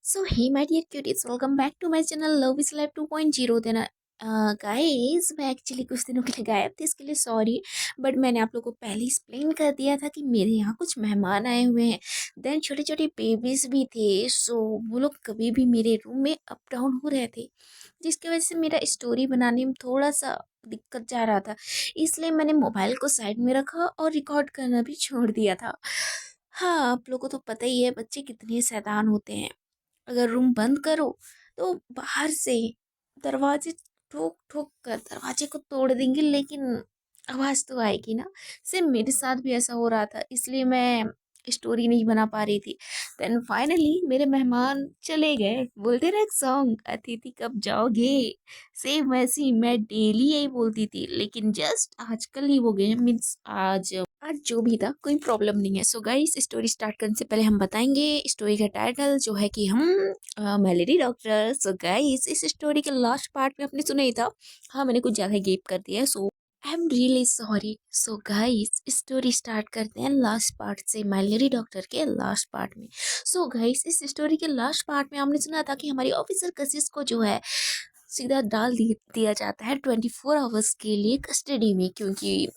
So hey my dear cuties, welcome back to my channel Love is Life 2.0। देना guys, मैं actually कुछ दिनों के लिए गायब थी, इसके लिए सॉरी। बट मैंने आप लोगों को पहले एक्सप्लेन कर दिया था कि मेरे यहाँ कुछ मेहमान आए हुए हैं। देन छोटे छोटे बेबीज भी थे, सो वो लोग कभी भी मेरे रूम में अप डाउन हो रहे थे, जिसकी वजह से मेरा स्टोरी बनाने में थोड़ा सा दिक्कत जा रहा था। इसलिए मैंने मोबाइल को साइड में रखा और रिकॉर्ड करना भी छोड़ दिया था। हाँ, आप लोगों को तो पता ही है बच्चे कितने शैतान होते हैं। अगर रूम बंद करो तो बाहर से दरवाजे ठोक ठोक कर दरवाजे को तोड़ देंगे, लेकिन आवाज तो आएगी ना। सेम मेरे साथ भी ऐसा हो रहा था, इसलिए मैं स्टोरी नहीं बना पा रही थी। देन फाइनली मेरे मेहमान चले गए। बोलते ना एक सॉन्ग, अतिथि कब जाओगे, सेम वैसी मैं डेली यही बोलती थी, लेकिन जस्ट आजकल ही हो गए, मीन्स आज आज जो भी था कोई प्रॉब्लम नहीं है। सो गाइस, स्टोरी स्टार्ट करने से पहले हम बताएंगे स्टोरी का टाइटल, जो है कि हम मेलेडी डॉक्टर। सो गाइस, इस स्टोरी के लास्ट पार्ट में आपने सुना ही था। हाँ, मैंने कुछ ज़्यादा गैप कर दिया है, so I am really sorry. So guys, story start करते हैं लास्ट पार्ट से, मेलेडी डॉक्टर के लास्ट पार्ट में। सो गाइस, इस स्टोरी के लास्ट पार्ट में हमने सुना था कि हमारी ऑफिसर कशिश को जो है सीधा दिया जाता है 24 आवर्स के लिए कस्टडी में, क्योंकि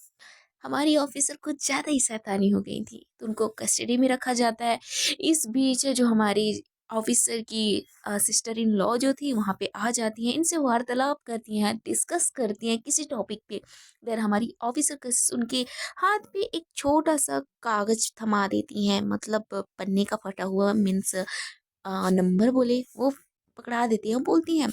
हमारी ऑफिसर कुछ ज़्यादा ही शैतानी हो गई थी, तो उनको कस्टडी में रखा जाता है। इस बीच जो हमारी ऑफिसर की सिस्टर इन लॉ जो थी वहाँ पे आ जाती हैं, इनसे वार्तालाप करती हैं, डिस्कस करती हैं किसी टॉपिक पे। देन हमारी ऑफिसर उनके हाथ पे एक छोटा सा कागज थमा देती हैं, मतलब पन्ने का फटा हुआ, मीन्स नंबर बोले वो पकड़ा देती हैं, बोलती हैं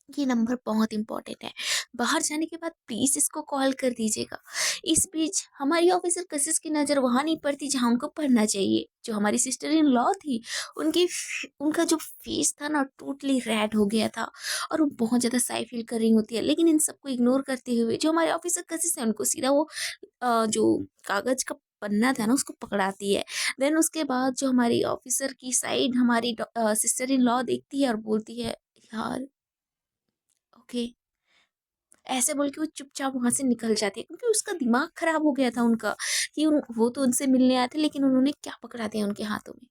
ये नंबर बहुत इंपॉर्टेंट है, बाहर जाने के बाद प्लीज इसको कॉल कर दीजिएगा। इस बीच हमारी ऑफिसर कशिश की नज़र वहां नहीं पड़ती जहां उनको पढ़ना चाहिए। जो हमारी सिस्टर इन लॉ थी, उनकी उनका जो फेस था ना टोटली रेड हो गया था, और वो बहुत ज़्यादा साई फील कर रही होती है। लेकिन इन सबको इग्नोर करते हुए जो हमारे ऑफिसर कशिश है, उनको सीधा वो जो कागज का पन्ना था ना उसको पकड़ाती है। देन उसके बाद जो हमारी ऑफिसर की साइड हमारी सिस्टर इन लॉ देखती है और बोलती है, यार ओके, ऐसे बोल के वो चुपचाप वहां से निकल जाती है, क्योंकि उसका दिमाग खराब हो गया था उनका कि वो तो उनसे मिलने आए थे, लेकिन उन्होंने क्या पकड़ा दिया उनके हाथों में,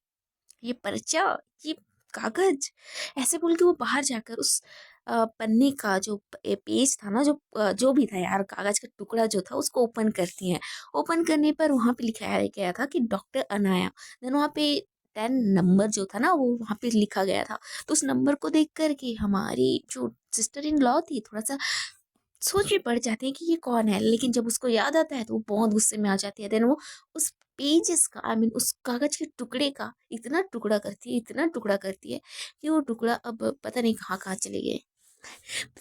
ये पर्चा, ये कागज। ऐसे बोल के वो बाहर जाकर उस पन्ने का जो पेज था ना, जो भी था यार, कागज का टुकड़ा जो था उसको ओपन करती हैं। ओपन करने पर वहां पे लिखाया गया था कि डॉक्टर अनाया। देन वहां पे 10 नंबर जो था ना वो वहां पे लिखा गया था। तो उस नंबर को देख करके हमारी जो सिस्टर इन लॉ थी थोड़ा सा सोच में पड़ जाती है कि ये कौन है, लेकिन जब उसको याद आता है तो वो बहुत गुस्से में आ जाती है। देन वो उस पेजेस का, आई मीन उस कागज के टुकड़े का इतना टुकड़ा करती है, इतना टुकड़ा करती है कि वो टुकड़ा अब पता नहीं कहाँ कहाँ चले गए,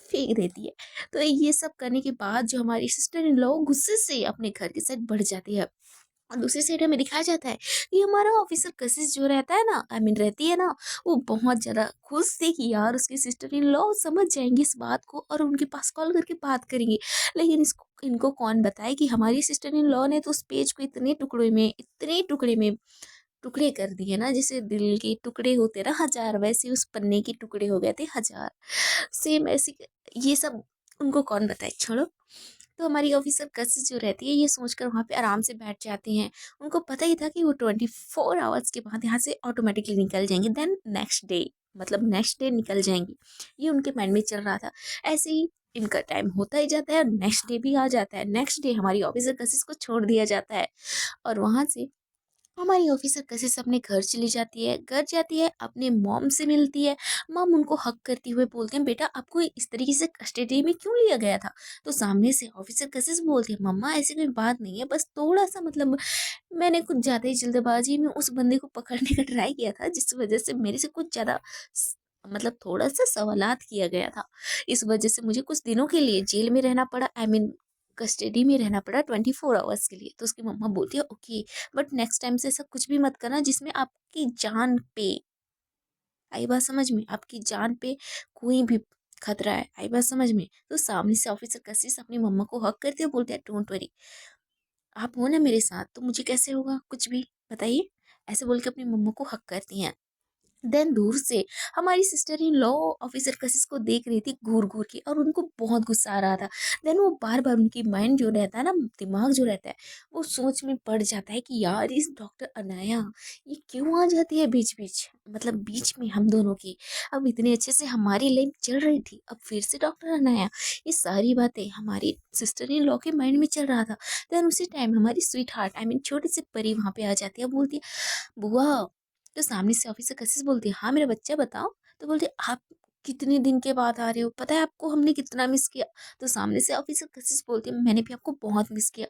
फेंक देती है। तो ये सब करने के बाद जो हमारी सिस्टर इन लॉ गुस्से से अपने घर की साइड बढ़ जाती है। और दूसरी साइड हमें दिखाया जाता है कि हमारा ऑफिसर कशिश जो रहता है ना, आई मीन रहती है ना, वो बहुत ज़्यादा खुश थी कि यार उसकी सिस्टर इन लॉ समझ जाएंगी इस बात को और उनके पास कॉल करके बात करेंगे। लेकिन इसको इनको कौन बताए कि हमारी सिस्टर इन लॉ ने तो उस पेज को इतने टुकड़े कर दिए ना, जैसे दिल के टुकड़े होते ना 1000, वैसे उस पन्ने के टुकड़े हो गए थे 1000। सेम ऐसी ये सब उनको कौन बताए, छोड़ो। तो हमारी ऑफिसर कशिश जो रहती है ये सोचकर वहाँ पे आराम से बैठ जाती हैं। उनको पता ही था कि वो 24 आवर्स के बाद यहाँ से ऑटोमेटिकली निकल जाएंगे। देन नेक्स्ट डे, मतलब नेक्स्ट डे निकल जाएंगी, ये उनके माइंड में चल रहा था। ऐसे ही इनका टाइम होता ही जाता है, नेक्स्ट डे भी आ जाता है। नेक्स्ट डे हमारी ऑफिसर कशिश को छोड़ दिया जाता है, और वहाँ से हमारी ऑफिसर कशिश अपने घर चली जाती है। घर जाती है, अपने मॉम से मिलती है। मॉम उनको हक करते हुए बोलते हैं, बेटा आपको इस तरीके से कस्टडी में क्यों लिया गया था। तो सामने से ऑफिसर कशिश बोलती है, मम्मा ऐसी कोई बात नहीं है, बस थोड़ा सा मतलब मैंने कुछ ज़्यादा ही जल्दबाजी में उस बंदे को पकड़ने का ट्राई किया था, जिस वजह से मेरे से कुछ ज़्यादा मतलब थोड़ा सा सवालात किया गया था। इस वजह से मुझे कुछ दिनों के लिए जेल में रहना पड़ा, आई मीन कस्टडी में रहना पड़ा 24 आवर्स के लिए। तो उसकी मम्मा बोलती है, ओके, बट नेक्स्ट टाइम से ऐसा कुछ भी मत करना जिसमें आपकी जान पे, आई बात समझ में, आपकी जान पे कोई भी खतरा है, आई बात समझ में। तो सामने से ऑफिसर कशिश अपनी मम्मा को हक करते हुए बोलते हैं, डोंट वरी, आप हो ना मेरे साथ, तो मुझे कैसे होगा कुछ भी, बताइए। ऐसे बोल के अपनी मम्मा को हक करती हैं। देन दूर से हमारी सिस्टर इन लॉ ऑफिसर कशिश को देख रही थी घूर घूर के, और उनको बहुत गुस्सा आ रहा था। देन वो बार बार उनकी माइंड जो रहता है ना, दिमाग जो रहता है, वो सोच में पड़ जाता है कि यार इस डॉक्टर अनाया ये क्यों आ जाती है बीच बीच, मतलब बीच में हम दोनों की। अब इतने अच्छे से हमारी लाइफ चल रही थी, अब फिर से डॉक्टर अनाया। ये सारी बातें हमारी सिस्टर इन लॉ के माइंड में चल रहा था। देन उसी टाइम हमारी स्वीट हार्ट आई मीन छोटी सी परी वहां पे आ जाती है, बोलती है बुआ। तो सामने से ऑफिसर कशिश बोलती है हाँ मेरा बच्चा बताओ। तो बोलती है आप कितने दिन के बाद आ रहे हो, पता है आपको हमने कितना मिस किया। तो सामने से ऑफिसर कशिश बोलती है मैंने भी आपको बहुत मिस किया।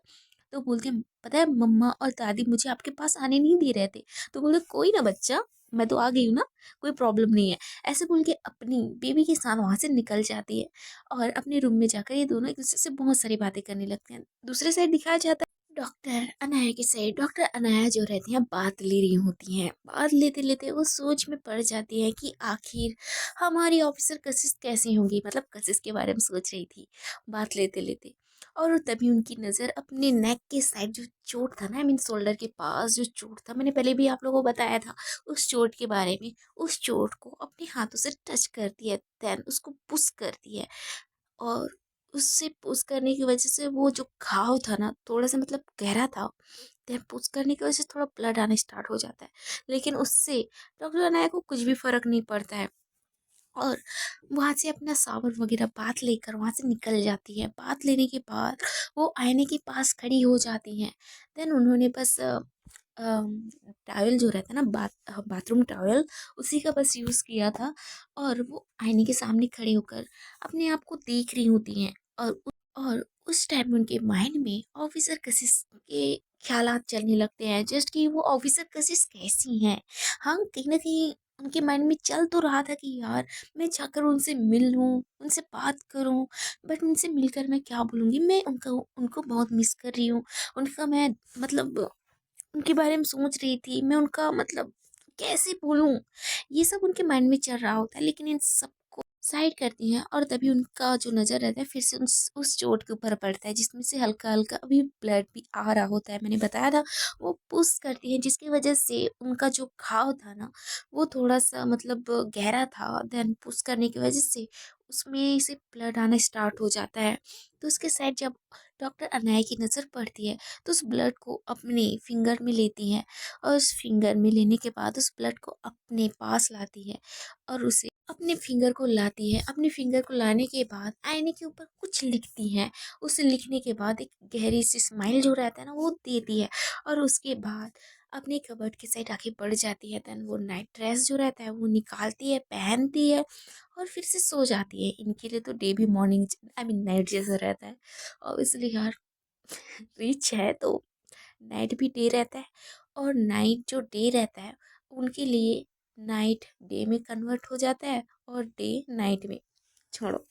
तो बोलती है पता है मम्मा और दादी मुझे आपके पास आने नहीं दे रहे थे। तो बोलते कोई ना बच्चा, मैं तो आ गई हूँ ना, कोई प्रॉब्लम नहीं है। ऐसे बोल के अपनी बेबी के साथ वहां से निकल जाती है, और अपने रूम में जाकर ये दोनों एक दूसरे से बहुत सारी बातें करने लगते हैं। दूसरे साइड दिखाया जाता है डॉक्टर अनाया की साइड। डॉक्टर अनाया जो रहती हैं बात ले रही होती हैं, बात लेते लेते वो सोच में पड़ जाती है कि आखिर हमारी ऑफिसर कशिश कैसी होंगी, मतलब कशिश के बारे में सोच रही थी बात लेते लेते। और तभी उनकी नज़र अपने नेक के साइड जो चोट था ना, आई मीन शोल्डर के पास जो चोट था, मैंने पहले भी आप लोगों को बताया था उस चोट के बारे में। उस चोट को अपने हाथों से टच करती है, देन उसको पुश करती है, और उससे पुश करने की वजह से वो जो घाव था ना थोड़ा सा मतलब गहरा था। देन पुश करने की वजह से थोड़ा ब्लड आना स्टार्ट हो जाता है, लेकिन उससे डॉक्टर अनाया को कुछ भी फर्क नहीं पड़ता है। और वहाँ से अपना सावर वगैरह बात लेकर वहाँ से निकल जाती है। बात लेने के बाद वो आईने के पास खड़ी हो जाती हैं। देन उन्होंने बस टॉवल जो रहता है ना, बाथरूम टॉवल, उसी का बस यूज़ किया था। और वो आईने के सामने खड़े होकर अपने आप को देख रही होती हैं। और उस टाइम उनके माइंड में ऑफिसर कशिश के ख्यालात चलने लगते हैं, जस्ट कि वो ऑफिसर कशिश कैसी हैं। हाँ कहीं ना कहीं उनके माइंड में चल तो रहा था कि यार मैं जाकर उनसे मिल लूँ, उनसे बात करूँ। बट उनसे मिलकर मैं क्या बोलूँगी, मैं उनको उनको बहुत मिस कर रही हूँ। उनका मैं मतलब उनके बारे में सोच रही थी, मैं उनका मतलब कैसे बोलूँ, ये सब उनके माइंड में चल रहा होता है। लेकिन इन सबको साइड करती हैं, और तभी उनका जो नज़र रहता है फिर से उस चोट के ऊपर पड़ता है, जिसमें से हल्का हल्का अभी ब्लड भी आ रहा होता है। मैंने बताया था वो पुश करती हैं, जिसकी वजह से उनका जो घाव था ना वो थोड़ा सा मतलब गहरा था। देन पुश करने की वजह से उसमें से ब्लड आना स्टार्ट हो जाता है। तो उसके साइड जब डॉक्टर अनाया की नज़र पड़ती है, तो उस ब्लड को अपने फिंगर में लेती हैं, और उस फिंगर में लेने के बाद उस ब्लड को अपने पास लाती है, और उसे अपने फिंगर को लाती है। अपने फिंगर को लाने के बाद आईने के ऊपर कुछ लिखती हैं। उसे लिखने के बाद एक गहरी सी स्माइल जो रहता है ना वो देती है, और उसके बाद अपने कबर्ड की साइड आके बढ़ जाती है। देन वो नाइट ड्रेस जो रहता है वो निकालती है, पहनती है, और फिर से सो जाती है। इनके लिए तो डे भी मॉर्निंग आई मीन नाइट जैसा रहता है ऑब्वियसली यार। रिच है तो नाइट भी डे रहता है, और नाइट जो डे रहता है उनके लिए नाइट डे में कन्वर्ट हो जाता है, और डे नाइट में। छोड़ो।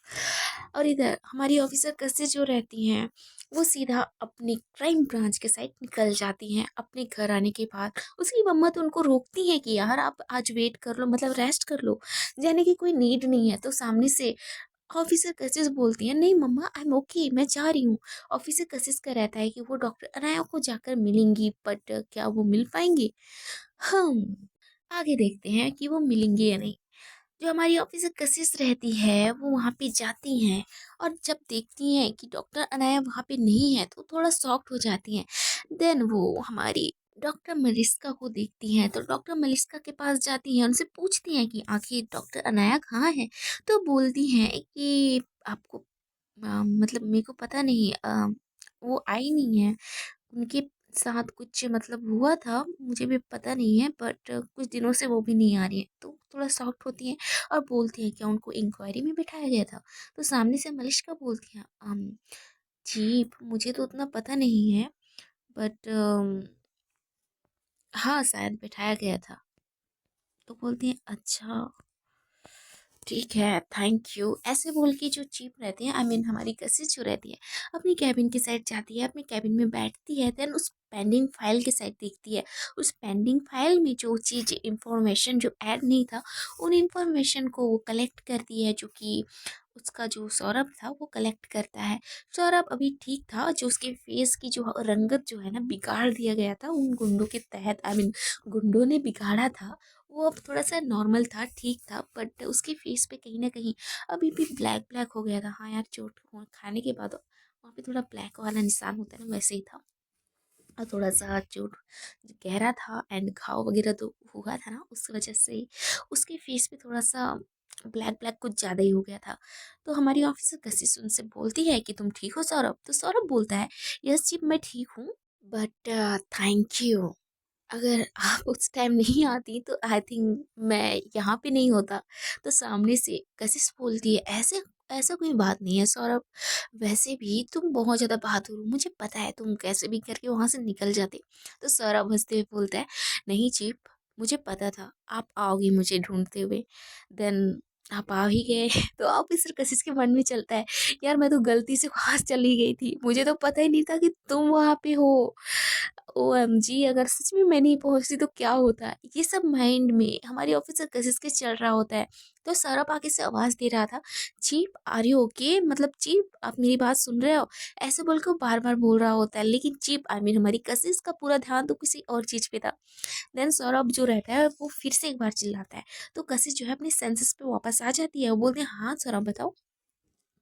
और इधर हमारी ऑफिसर कसे जो रहती हैं वो सीधा अपने क्राइम ब्रांच के साइड निकल जाती हैं। अपने घर आने के बाद उसकी मम्मा तो उनको रोकती है कि यार आप आज वेट कर लो, मतलब रेस्ट कर लो, जाने की कोई नीड नहीं है। तो सामने से ऑफिसर कशिश बोलती है नहीं मम्मा आई एम ओके, मैं जा रही हूँ। ऑफिसर कशिश का रहता है कि वो डॉक्टर अनाया को जाकर मिलेंगी, बट क्या वो मिल पाएंगी। हम आगे देखते हैं कि वो मिलेंगे या नहीं। जो हमारी ऑफिसर कशिश रहती है वो वहाँ पे जाती हैं, और जब देखती हैं कि डॉक्टर अनाया वहाँ पे नहीं है तो थोड़ा शॉक्ड हो जाती हैं। देन वो हमारी डॉक्टर मलिस्का को देखती हैं, तो डॉक्टर मलिस्का के पास जाती हैं, उनसे पूछती हैं कि आखिर डॉक्टर अनाया कहाँ है। तो बोलती हैं कि आपको मतलब मेरे को पता नहीं, वो आई नहीं है, उनके साथ कुछ मतलब हुआ था, मुझे भी पता नहीं है, बट कुछ दिनों से वो भी नहीं आ रही है। तो थोड़ा सॉफ्ट होती हैं, और बोलती हैं क्या उनको इंक्वायरी में बिठाया गया था। तो सामने से मलिश्का बोलती हैं जी मुझे तो उतना पता नहीं है, बट हाँ शायद बिठाया गया था। तो बोलती हैं अच्छा ठीक है थैंक यू, ऐसे बोल के जो चीप रहती है आई मीन हमारी कशिश जो रहती है अपनी कैबिन की साइड जाती है, अपनी कैबिन में बैठती है। देन उस पेंडिंग फाइल की साइड देखती है। उस पेंडिंग फाइल में जो चीज़ इंफॉर्मेशन जो ऐड नहीं था उन इंफॉर्मेशन को वो कलेक्ट करती है, जो कि उसका जो सौरभ था वो कलेक्ट करता है। सौरभ अभी ठीक था, जो उसके फेस की जो रंगत जो है ना बिगाड़ दिया गया था उन गुंडों के तहत, आई मीन गुंडों ने बिगाड़ा था, वो अब थोड़ा-सा नॉर्मल था, ठीक था, बट उसके फेस पे कहीं न कहीं अभी भी ब्लैक ब्लैक हो गया था। हाँ यार, चोट खाने के बाद वहाँ पे थोड़ा ब्लैक वाला निशान होता है ना, वैसे ही था। और थोड़ा-सा चोट गहरा था एंड घाव वगैरह तो हुआ था ना, उस वजह से उसके फेस पे थोड़ा-सा ब्लैक ब्लैक कुछ ज़्यादा ही हो गया था। तो हमारी ऑफ़िसर कशिश उनसे बोलती है कि तुम ठीक हो सौरभ? तो सौरभ बोलता है, यस जी मैं ठीक हूँ, बट थैंक यू। अगर आप उस टाइम नहीं आती तो आई थिंक मैं यहाँ पे नहीं होता। तो सामने से कशिश बोलती है, ऐसे ऐसा कोई बात नहीं है सौरभ, वैसे भी तुम बहुत ज़्यादा बहादुर हो, मुझे पता है तुम कैसे भी करके वहाँ से निकल जाते। तो सौरभ हंसते हुए बोलता है, नहीं चीप, मुझे पता था आप आओगी मुझे ढूंढते हुए। देन आप आ ही गए। तो ऑफिसर कशिश के मन में चलता है, यार मैं तो गलती से वहां चली गई थी, मुझे तो पता ही नहीं था कि तुम वहां पे हो। ओएमजी, अगर सच में मैं नहीं पहुंचती तो क्या होता। ये सब माइंड में हमारी ऑफिसर कशिश के चल रहा होता है। तो सौरभ आगे से आवाज दे रहा था, चीप आर यू ओके, मतलब चीप आप मेरी बात सुन रहे हो। ऐसे बोल के वो बार बार बोल रहा होता है, लेकिन चीप आई मीन हमारी कशिश का पूरा ध्यान तो किसी और चीज पे था। देन सौरभ जो रहता है वो फिर से एक बार चिल्लाता है। तो कशिश जो है अपने सेंसेस पे वापस आ जाती है। वो बोलते हैं, हाँ सौरभ बताओ।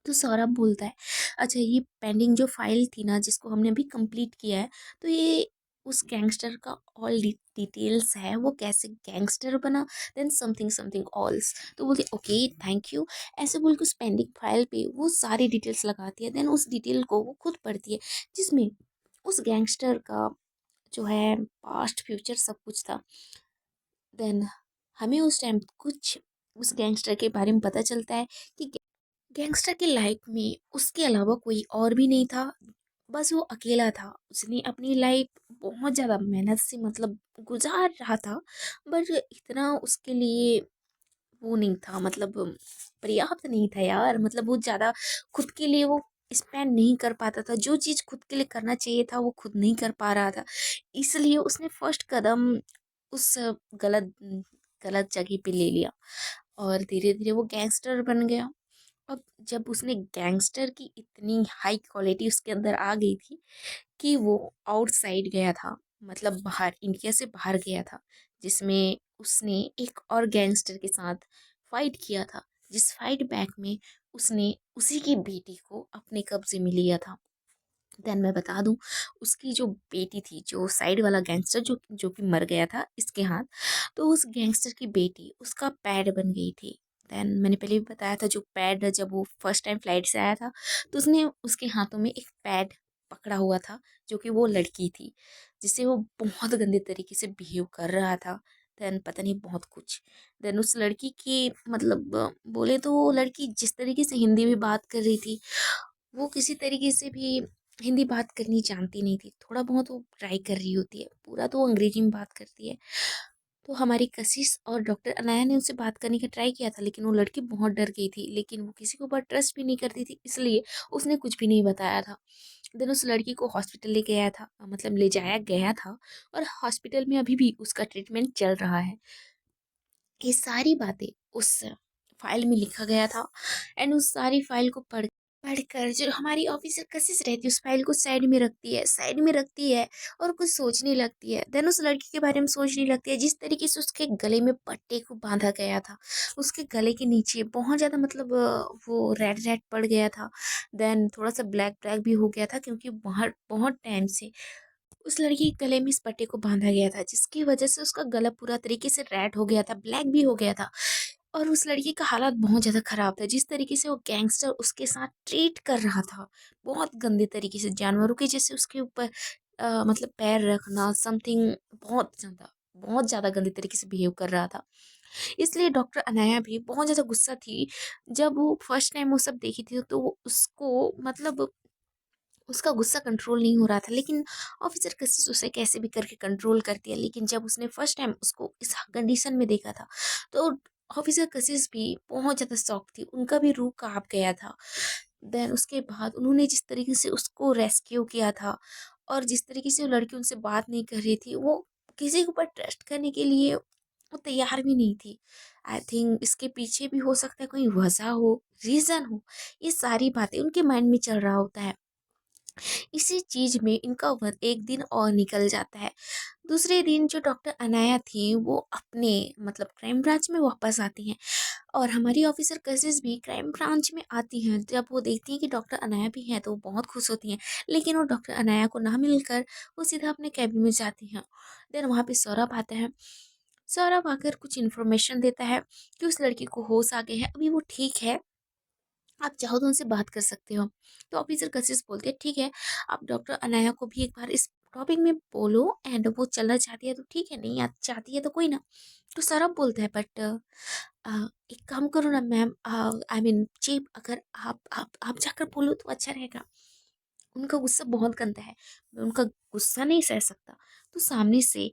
तो सौरभ बोलता है, अच्छा ये पेंडिंग जो फाइल थी ना जिसको हमने अभी कंप्लीट किया है, तो ये उस गैंगस्टर का ऑल डिटेल्स है, वो कैसे गैंगस्टर बना, देन समथिंग समथिंग ऑल्स। तो बोलती है ओके थैंक यू। ऐसे बोल के उस पेंडिंग फाइल पे वो सारी डिटेल्स लगाती है। देन उस डिटेल को वो खुद पढ़ती है, जिसमें उस गैंगस्टर का जो है पास्ट फ्यूचर सब कुछ था। देन हमें उस टाइम कुछ उस गैंगस्टर के बारे में पता चलता है कि गैंगस्टर की लाइफ में उसके अलावा कोई और भी नहीं था, बस वो अकेला था। उसने अपनी लाइफ बहुत ज़्यादा मेहनत से मतलब गुजार रहा था, बट इतना उसके लिए वो नहीं था, मतलब पर्याप्त नहीं था यार। मतलब वो ज़्यादा खुद के लिए वो स्पेंड नहीं कर पाता था, जो चीज़ खुद के लिए करना चाहिए था वो खुद नहीं कर पा रहा था। इसलिए उसने फर्स्ट कदम उस गलत गलत जगह पे ले लिया और धीरे धीरे वो गैंगस्टर बन गया। अब जब उसने गैंगस्टर की इतनी हाई क्वालिटी उसके अंदर आ गई थी कि वो आउटसाइड गया था, मतलब बाहर इंडिया से बाहर गया था, जिसमें उसने एक और गैंगस्टर के साथ फाइट किया था, जिस फाइट बैक में उसने उसी की बेटी को अपने कब्जे में लिया था। देन मैं बता दूं, उसकी जो बेटी थी, जो साइड वाला गैंगस्टर जो जो कि मर गया था इसके हाथ, तो उस गैंगस्टर की बेटी उसका पैड बन गई थी। देन मैंने पहले भी बताया था, जो पैड जब वो फर्स्ट टाइम फ्लाइट से आया था तो उसने उसके हाथों में एक पैड पकड़ा हुआ था, जो कि वो लड़की थी, जिससे वो बहुत गंदे तरीके से बिहेव कर रहा था। देन पता नहीं बहुत कुछ। देन उस लड़की की मतलब बोले तो वो लड़की जिस तरीके से हिंदी में बात कर रही थी, वो किसी तरीके से भी हिंदी बात करनी जानती नहीं थी। थोड़ा बहुत वो ट्राई कर रही होती है, पूरा तो वो अंग्रेजी में बात करती है। तो हमारी कशिश और डॉक्टर अनाया ने उनसे बात करने का ट्राई किया था, लेकिन वो लड़की बहुत डर गई थी, लेकिन वो किसी के ऊपर ट्रस्ट भी नहीं करती थी, इसलिए उसने कुछ भी नहीं बताया था। देन उस लड़की को हॉस्पिटल ले गया था, मतलब ले जाया गया था, और हॉस्पिटल में अभी भी उसका ट्रीटमेंट चल रहा है। ये सारी बातें उस फाइल में लिखा गया था। एंड उस सारी फाइल को पढ़कर जो हमारी ऑफिसर कशिश रहती है, उस फाइल को साइड में रखती है और कुछ सोचने लगती है। देन उस लड़की के बारे में सोचने लगती है, जिस तरीके से उसके गले में पट्टे को बांधा गया था, उसके गले के नीचे बहुत ज़्यादा मतलब वो रेड रेड पड़ गया था। देन थोड़ा सा ब्लैक ब्लैक भी हो गया था, क्योंकि बहुत बहुत टाइम से उस लड़की के गले में इस पट्टे को बांधा गया था, जिसकी वजह से उसका गला पूरा तरीके से रेड हो गया था, ब्लैक भी हो गया था। और उस लड़की का हालात बहुत ज़्यादा ख़राब था, जिस तरीके से वो गैंगस्टर उसके साथ ट्रीट कर रहा था, बहुत गंदे तरीके से, जानवरों के जैसे उसके ऊपर मतलब पैर रखना समथिंग, बहुत ज़्यादा गंदे तरीके से बिहेव कर रहा था। इसलिए डॉक्टर अनाया भी बहुत ज़्यादा गुस्सा थी। जब वो फर्स्ट टाइम वो सब देखी थी तो उसको मतलब उसका गुस्सा कंट्रोल नहीं हो रहा था, लेकिन ऑफिसर कशिश उसे कैसे भी करके कंट्रोल करती है। लेकिन जब उसने फर्स्ट टाइम उसको इस कंडीशन में देखा था, तो ऑफिसर कशिश भी बहुत ज़्यादा शॉक थी, उनका भी रूह कांप गया था। देन उसके बाद उन्होंने जिस तरीके से उसको रेस्क्यू किया था, और जिस तरीके से वो लड़की उनसे बात नहीं कर रही थी, वो किसी के ऊपर ट्रस्ट करने के लिए वो तैयार भी नहीं थी। आई थिंक इसके पीछे भी हो सकता है कोई वजह हो, रीज़न हो। ये सारी बातें उनके माइंड में चल रहा होता है। इसी चीज़ में इनका वक़्त एक दिन और निकल जाता है। दूसरे दिन जो डॉक्टर अनाया थी वो अपने मतलब क्राइम ब्रांच में वापस आती हैं और हमारी ऑफिसर कसिस भी क्राइम ब्रांच में आती हैं। जब वो देखती हैं कि डॉक्टर अनाया भी हैं तो वो बहुत खुश होती हैं, लेकिन वो डॉक्टर अनाया को ना मिलकर वो सीधा अपने कैबिन में जाती हैं। देन वहाँ पे सौरभ आता है। सौरभ आकर कुछ इन्फॉर्मेशन देता है कि उस लड़की को होश आ गए हैं, अभी वो ठीक है, आप चाहो तो उनसे बात कर सकते हो। तो ऑफिसर कशिश बोलते हैं ठीक है, आप डॉक्टर अनाया को भी एक बार इस टॉपिक में बोलो एंड वो चलना चाहती है तो ठीक है, नहीं चाहती है तो कोई ना। तो सौरभ बोलता है बट एक काम करो ना मैम, आई मीन चीफ, अगर आप जाकर बोलो तो अच्छा रहेगा। उनका गुस्सा बहुत गंदा है, मैं उनका गुस्सा नहीं सह सकता। तो सामने से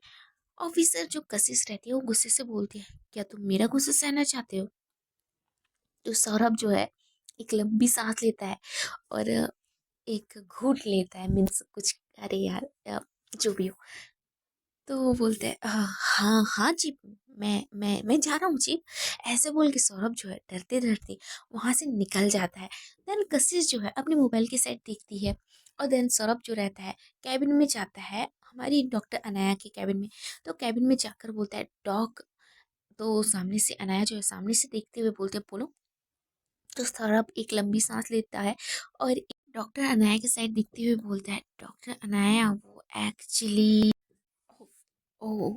ऑफिसर जो कशिश रहती है वो गुस्से से बोलती है, क्या तुम मेरा गुस्सा सहना चाहते हो? तो सौरभ जो है एक लंबी सांस लेता है और एक घूंट लेता है, मीन्स कुछ, अरे यार जो भी हो। तो वो बोलते हैं हाँ हाँ जी, मैं जा रहा हूँ जी। ऐसे बोल के सौरभ जो है डरते डरते वहां से निकल जाता है। देन कशिश जो है अपने मोबाइल की साइड देखती है और देन सौरभ जो रहता है कैबिन में जाता है, हमारी डॉक्टर अनाया के कैबिन में। तो कैबिन में जाकर बोलता है डॉक। तो सामने से अनाया जो है सामने से देखते हुए बोलते हैं बोलो। तो सौरभ एक लंबी सांस लेता है और डॉक्टर अनाया की साइड देखते हुए बोलता है, डॉक्टर अनाया वो एक्चुअली, ओ।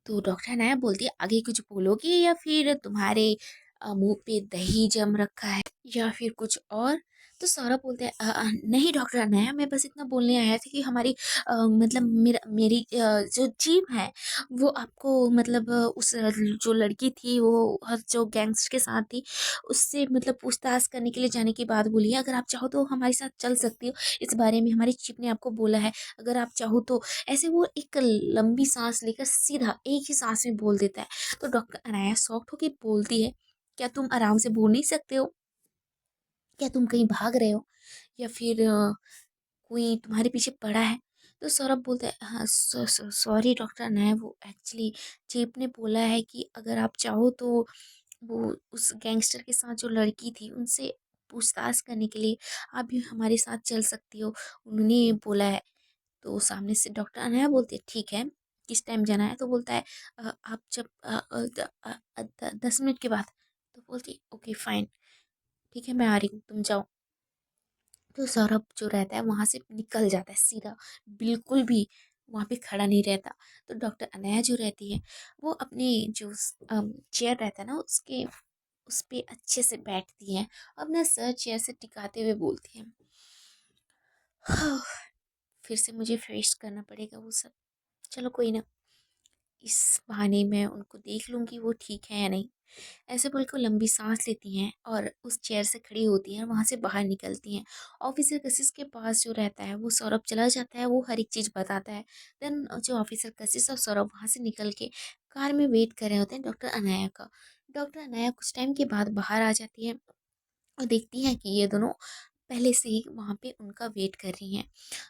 तो डॉक्टर अनाया बोलती है आगे कुछ बोलोगी या फिर तुम्हारे मुंह पे दही जम रखा है या फिर कुछ और? तो सौरभ बोलते हैं नहीं डॉक्टर अनाया, मैं बस इतना बोलने आया था कि हमारी मतलब मेरी जो जीप है वो आपको मतलब उस जो लड़की थी वो जो गैंगस्टर के साथ थी उससे मतलब पूछताछ करने के लिए जाने की बात बोली है। अगर आप चाहो तो हमारे साथ चल सकती हो, इस बारे में हमारी चीफ ने आपको बोला है, अगर आप चाहो तो। ऐसे वो एक लंबी सांस लेकर सीधा एक ही सांस में बोल देता है। तो डॉक्टर अनाया शॉक्ड होकर बोलती है, क्या तुम आराम से बोल नहीं सकते हो? क्या तुम कहीं भाग रहे हो या फिर कोई तुम्हारे पीछे पड़ा है? तो सौरभ बोलता है हाँ सॉरी डॉक्टर अनाया, वो एक्चुअली चीफ ने बोला है कि अगर आप चाहो तो वो उस गैंगस्टर के साथ जो लड़की थी उनसे पूछताछ करने के लिए आप भी हमारे साथ चल सकती हो, उन्होंने बोला है। तो सामने से डॉक्टर अनाया बोलती है ठीक है, किस टाइम जाना है? तो बोलता है आप जब 10 मिनट के बाद। तो बोलती है ओके फाइन, ठीक है मैं आ रही हूँ, तुम जाओ। तो सौरभ जो रहता है वहां से निकल जाता है सीधा, बिल्कुल भी वहां पे खड़ा नहीं रहता। तो डॉक्टर अनाया जो रहती है वो अपने जो चेयर रहता है ना उसके उस पे अच्छे से बैठती हैं और अपना सर चेयर से टिकाते हुए बोलती हैं, हाँ, फिर से मुझे फेस करना पड़ेगा वो सब, चलो कोई ना, इस बहाने मैं उनको देख लूँगी वो ठीक है या नहीं। ऐसे बोल के वो लंबी सांस लेती हैं और उस चेयर से खड़ी होती हैं, वहाँ से बाहर निकलती हैं। ऑफिसर कशिश के पास जो रहता है वो सौरभ चला जाता है, वो हर एक चीज़ बताता है। देन जो ऑफिसर कशिश और सौरभ वहाँ से निकल के कार में वेट कर रहे होते हैं डॉक्टर अनाया का। डॉक्टर अनाया कुछ टाइम के बाद बाहर आ जाती है और देखती हैं कि ये दोनों पहले से ही वहाँ पे उनका वेट कर रही हैं।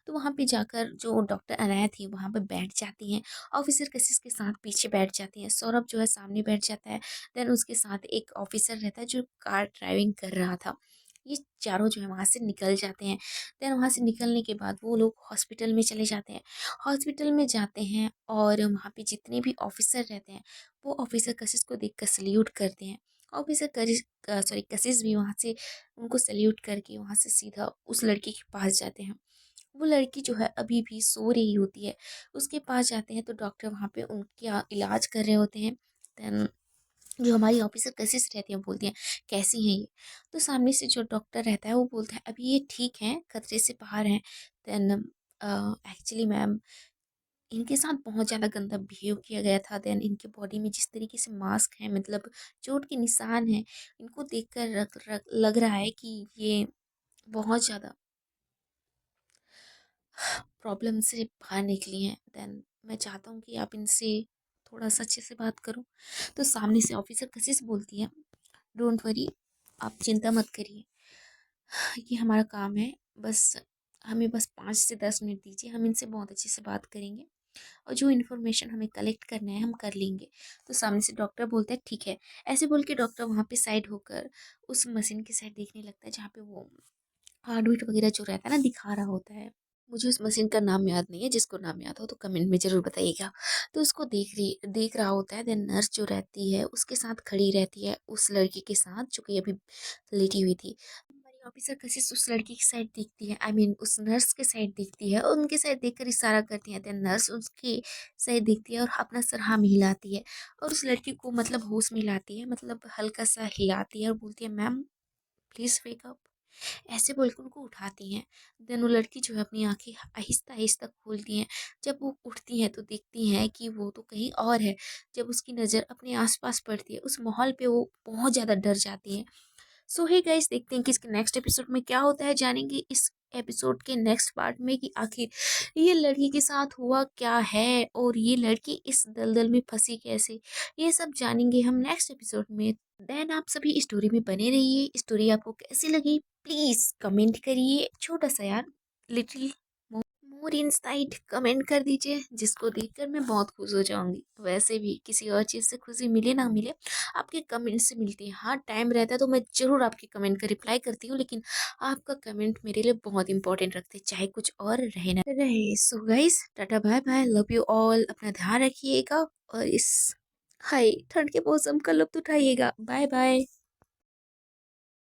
तो वहाँ पे जाकर जो डॉक्टर अनाया थी वहाँ पे बैठ जाती हैं, ऑफिसर कशिश के साथ पीछे बैठ जाती हैं, सौरभ जो है सामने बैठ जाता है। देन उसके साथ एक ऑफिसर रहता है जो कार ड्राइविंग कर रहा था। ये चारों जो है वहाँ से निकल जाते हैं। देन वहाँ से निकलने के बाद वो लोग हॉस्पिटल में चले जाते हैं। हॉस्पिटल में जाते हैं और वहाँ पे जितने भी ऑफिसर रहते हैं वो ऑफिसर कशिश को देख कर सल्यूट करते हैं। ऑफिसर कशिश भी वहाँ से उनको सल्यूट करके वहाँ से सीधा उस लड़की के पास जाते हैं। वो लड़की जो है अभी भी सो रही होती है, उसके पास जाते हैं तो डॉक्टर वहाँ पे उनका इलाज कर रहे होते हैं। देन जो हमारी ऑफिसर कशिश रहती है वो बोलती हैं कैसी हैं ये? तो सामने से जो डॉक्टर रहता है वो बोलता है अभी ये ठीक हैं, खतरे से बाहर हैं। देन एक्चुअली मैम इनके साथ बहुत ज़्यादा गंदा बिहेव किया गया था। देन इनके बॉडी में जिस तरीके से मास्क है, मतलब चोट के निशान हैं, इनको देखकर लग रहा है कि ये बहुत ज़्यादा प्रॉब्लम से बाहर निकली हैं। देन मैं चाहता हूँ कि आप इनसे थोड़ा सा अच्छे से बात करो। तो सामने से ऑफिसर कशिश बोलती है डोंट वरी, आप चिंता मत करिए, ये हमारा काम है, बस हमें बस 5 से 10 मिनट दीजिए, हम इनसे बहुत अच्छे से बात करेंगे और जो इन्फॉर्मेशन हमें कलेक्ट करना है हम कर लेंगे। तो सामने से डॉक्टर बोलता है ठीक है। ऐसे बोल के डॉक्टर वहाँ पे साइड होकर उस मशीन की साइड देखने लगता है जहाँ पे वो हार्डवेयर वगैरह जो रहता है ना दिखा रहा होता है। मुझे उस मशीन का नाम याद नहीं है, जिसको नाम याद हो तो कमेंट में ज़रूर बताइएगा। तो उसको देख रहा होता है। देन नर्स जो रहती है उसके साथ खड़ी रहती है, उस लड़की के साथ जो कि अभी लेटी हुई थी। हमारी ऑफिसर कशिश उस लड़की की साइड देखती है, आई मीन उस नर्स के साइड देखती है और उनके साइड देखकर इशारा करती है। देन नर्स उसकी साइड देखती है और अपना सर हाँ में हिलाती है और उस लड़की को मतलब होश में हिलाती है, मतलब हल्का सा हिलाती है और बोलती है मैम प्लीज़ वेक अप। ऐसे बोल के उनको उठाती हैं। देन वो लड़की जो है अपनी आँखें आहिस्ता आहिस्ता खोलती हैं। जब वो उठती हैं तो देखती हैं कि वो तो कहीं और है। जब उसकी नज़र अपने आस-पास पड़ती है, उस माहौल पे वो बहुत ज़्यादा डर जाती हैं। सो हे गाइस, देखते हैं कि इसके नेक्स्ट एपिसोड में क्या होता है। जानेंगे इस एपिसोड के नेक्स्ट पार्ट में कि आखिर ये लड़की के साथ हुआ क्या है और ये लड़की इस दलदल में फंसी कैसे। ये सब जानेंगे हम नेक्स्ट एपिसोड में। देन आप सभी स्टोरी में बने रहिए। स्टोरी आपको कैसी लगी प्लीज़ कमेंट करिए। छोटा सा यार, लिटिल मोर इनसाइट कमेंट कर दीजिए, जिसको देखकर मैं बहुत खुश हो जाऊंगी। वैसे भी किसी और चीज़ से खुशी मिले ना मिले, आपके कमेंट से मिलती है। हाँ, टाइम रहता है तो मैं ज़रूर आपके कमेंट का रिप्लाई करती हूँ, लेकिन आपका कमेंट मेरे लिए बहुत इंपॉर्टेंट रखते हैं, चाहे कुछ और रहे ना रहे। So guys, ta ta bye bye, love you all. अपना ध्यान रखिएगा और इस हाय ठंड के मौसम का लुत्फ उठाइएगा। Bye bye.